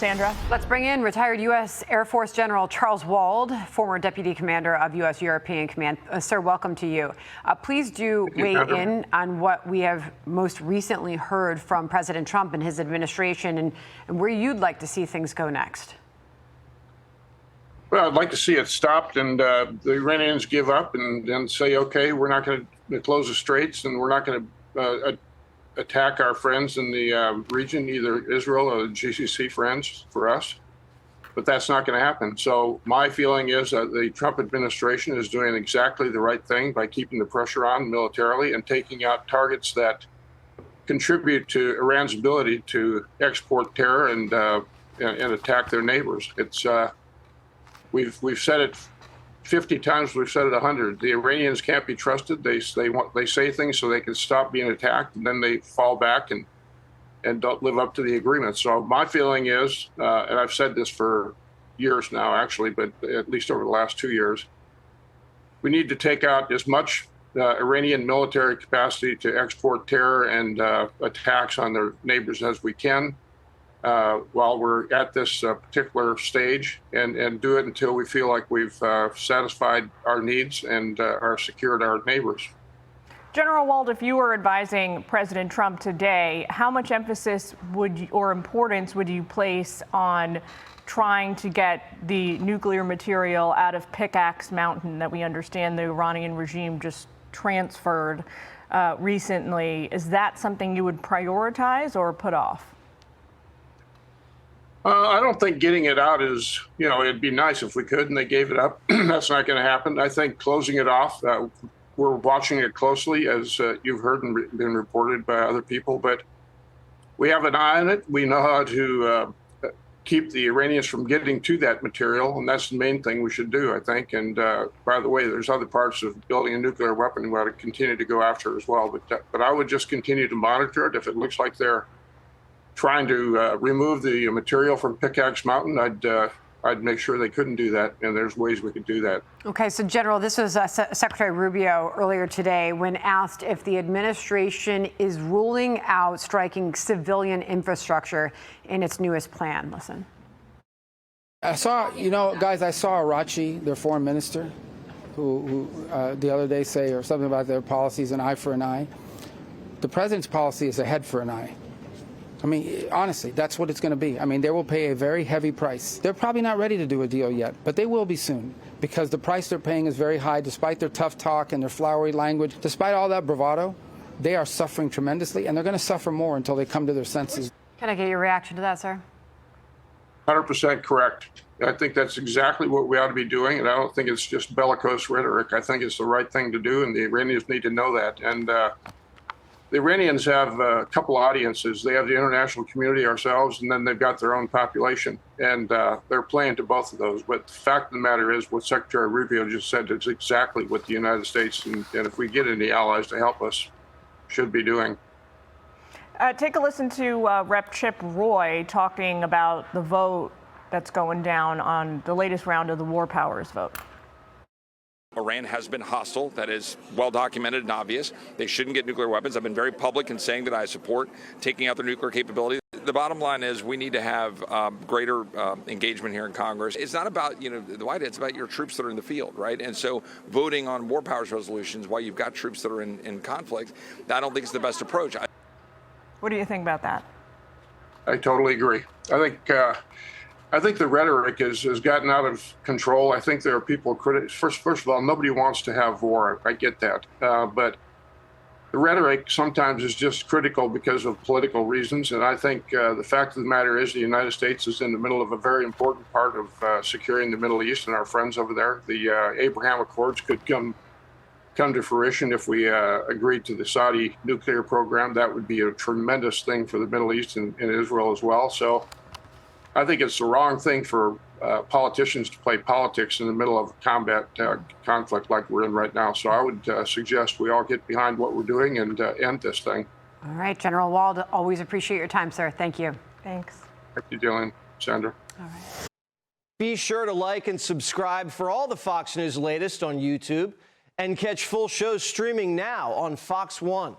Sandra? Let's bring in retired U.S. Air Force General Charles Wald, former Deputy Commander of U.S. European Command. Sir, welcome to you. Please do weigh in on what we have most recently heard from President Trump and his administration and where you'd like to see things go next. Well, I'd like to see it stopped and the Iranians give up and say, okay, we're not going to close the straits and we're not going to attack our friends in the region, either Israel or the GCC friends for us. But that's not going to happen. So my feeling is that the Trump administration is doing exactly the right thing by keeping the pressure on militarily and taking out targets that contribute to Iran's ability to export terror and attack their neighbors. It's we've said it 50 times, we've said it 100. The Iranians can't be trusted. They say things so they can stop being attacked, and then they fall back and don't live up to the agreement. So my feeling is, and I've said this for years now, actually, but at least over the last 2 years, we need to take out as much Iranian military capacity to export terror and attacks on their neighbors as we can while we're at this particular stage, and do it until we feel like we've satisfied our needs and are secured our neighbors. General Wald, if you were advising President Trump today, how much emphasis or importance would you place on trying to get the nuclear material out of Pickaxe Mountain that we understand the Iranian regime just transferred recently? Is that something you would prioritize or put off? I don't think getting it out is, it'd be nice if we could and they gave it up. That's not going to happen. I think closing it off, we're watching it closely, as you've heard and been reported by other people, but we have an eye on it. We know how to keep the Iranians from getting to that material, and that's the main thing we should do, I think. And by the way, there's other parts of building a nuclear weapon we ought to continue to go after as well. But I would just continue to monitor it. If it looks like they're trying to remove the material from Pickaxe Mountain, I'd make sure they couldn't do that, and there's ways we could do that. Okay, so General, this was Secretary Rubio earlier today when asked if the administration is ruling out striking civilian infrastructure in its newest plan. Listen. I saw Arachi, their foreign minister, who the other day say or something about their policies, an eye for an eye. The president's policy is a head for an eye. I mean, honestly, that's what it's going to be. I mean, they will pay a very heavy price. They're probably not ready to do a deal yet, but they will be soon, because the price they're paying is very high. Despite their tough talk and their flowery language, despite all that bravado, they are suffering tremendously, and they're going to suffer more until they come to their senses. Can I get your reaction to that, sir? 100% correct. I think that's exactly what we ought to be doing, and I don't think it's just bellicose rhetoric. I think it's the right thing to do, and the Iranians need to know that. And the Iranians have a couple audiences. They have the international community, ourselves, and then they've got their own population. And they're playing to both of those. But the fact of the matter is, what Secretary Rubio just said is exactly what the United States, and if we get any allies to help us, should be doing. Take a listen to Rep. Chip Roy talking about the vote that's going down on the latest round of the War Powers vote. Iran has been hostile. That is well documented and obvious. They shouldn't get nuclear weapons. I've been very public in saying that I support taking out their nuclear capability. The bottom line is we need to have greater engagement here in Congress. It's not about, the White House, it's about your troops that are in the field, right? And so voting on war powers resolutions while you've got troops that are in conflict, I don't think it's the best approach. What do you think about that? I totally agree. I think the rhetoric has gotten out of control. I think there are people First of all, nobody wants to have war. I get that. But the rhetoric sometimes is just critical because of political reasons. And I think the fact of the matter is the United States is in the middle of a very important part of securing the Middle East and our friends over there. The Abraham Accords could come to fruition if we agreed to the Saudi nuclear program. That would be a tremendous thing for the Middle East and Israel as well. So I think it's the wrong thing for politicians to play politics in the middle of combat conflict like we're in right now. So I would suggest we all get behind what we're doing and end this thing. All right, General Wald, always appreciate your time, sir. Thank you. Thanks. Thank you, Dylan. Sandra. All right. Be sure to like and subscribe for all the Fox News latest on YouTube, and catch full shows streaming now on Fox One.